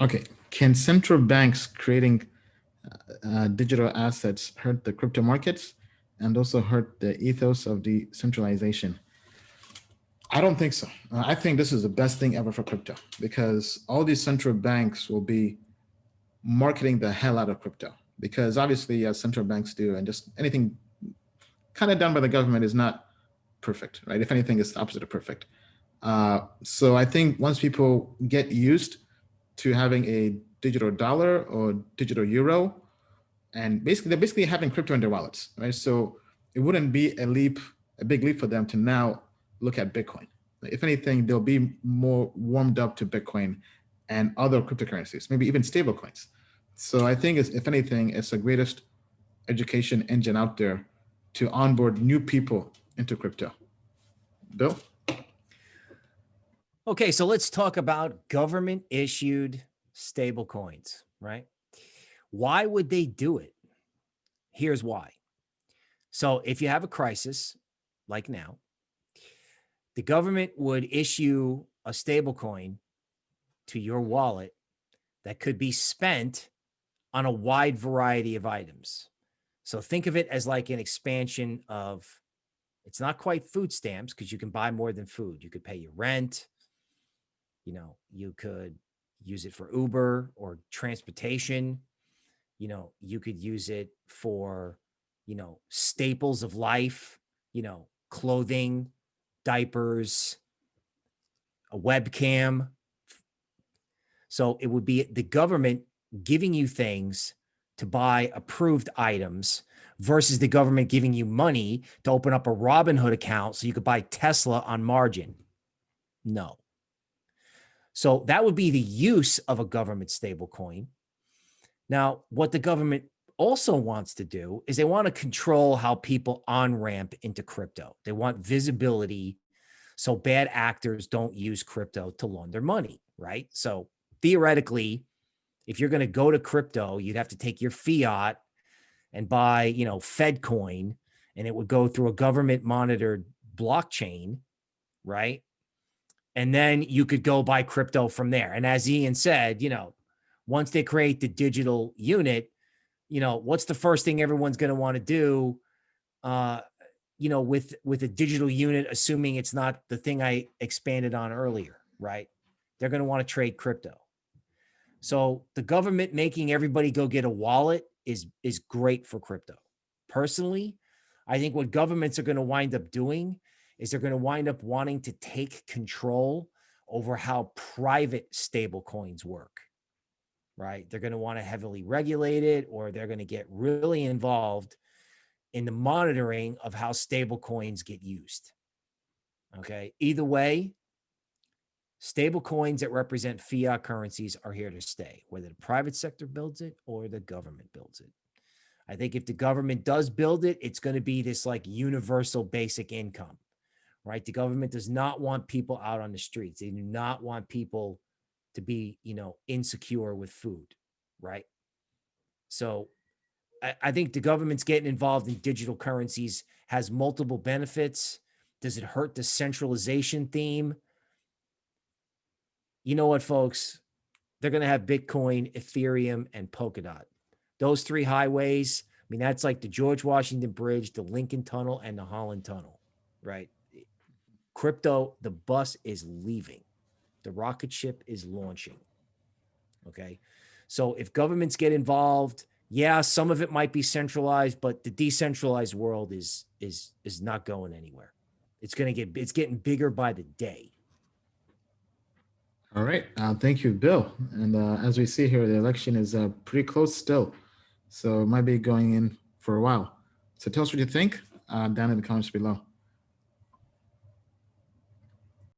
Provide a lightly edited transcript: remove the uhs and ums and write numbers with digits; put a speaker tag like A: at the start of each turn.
A: Okay. Can central banks creating digital assets hurt the crypto markets and also hurt the ethos of decentralization? I don't think so. I think this is the best thing ever for crypto because all these central banks will be marketing the hell out of crypto because obviously, as central banks do, and just anything kind of done by the government is not perfect, right? If anything, it's the opposite of perfect. So I think once people get used to having a digital dollar or digital euro, and basically they're basically having crypto in their wallets, right? So it wouldn't be a big leap for them to now look at Bitcoin. If anything, they'll be more warmed up to Bitcoin and other cryptocurrencies, maybe even stable coins. So I think, if anything, it's the greatest education engine out there to onboard new people into crypto. Bill?
B: Okay, so let's talk about government issued stable coins, right? Why would they do it? Here's why. So if you have a crisis like now, the government would issue a stable coin to your wallet that could be spent on a wide variety of items. So think of it as like an expansion of, it's not quite food stamps because you can buy more than food. You could pay your rent, you could use it for Uber or transportation. You could use it for, staples of life, clothing, diapers, a webcam. So it would be the government giving you things to buy approved items versus the government giving you money to open up a Robinhood account so you could buy Tesla on margin. No. So that would be the use of a government stable coin. Now, what the government also wants to do is they want to control how people on-ramp into crypto. They want visibility so bad actors don't use crypto to launder money, right? So theoretically, if you're going to go to crypto, you'd have to take your fiat and buy, Fed coin, and it would go through a government monitored blockchain, right? And then you could go buy crypto from there. And as Ian said, once they create the digital unit, what's the first thing everyone's going to want to do, with a digital unit, assuming it's not the thing I expanded on earlier, right? They're going to want to trade crypto. So the government making everybody go get a wallet is great for crypto. Personally, I think what governments are going to wind up doing is they're going to wind up wanting to take control over how private stable coins work, right? They're going to want to heavily regulate it, or they're going to get really involved in the monitoring of how stable coins get used. Okay. Either way, stable coins that represent fiat currencies are here to stay, whether the private sector builds it or the government builds it. I think if the government does build it, it's going to be this like universal basic income, right? The government does not want people out on the streets. They do not want people to be, insecure with food, right? So I think the government's getting involved in digital currencies has multiple benefits. Does it hurt the centralization theme? You know what, folks? They're going to have Bitcoin, Ethereum, and Polkadot. Those three highways, I mean, that's like the George Washington Bridge, the Lincoln Tunnel, and the Holland Tunnel, right? Crypto, the bus is leaving. The rocket ship is launching. Okay. So if governments get involved, yeah, some of it might be centralized, but the decentralized world is not going anywhere. It's getting bigger by the day.
A: All right. Thank you, Bill. And as we see here, the election is pretty close still. So it might be going in for a while. So tell us what you think down in the comments below.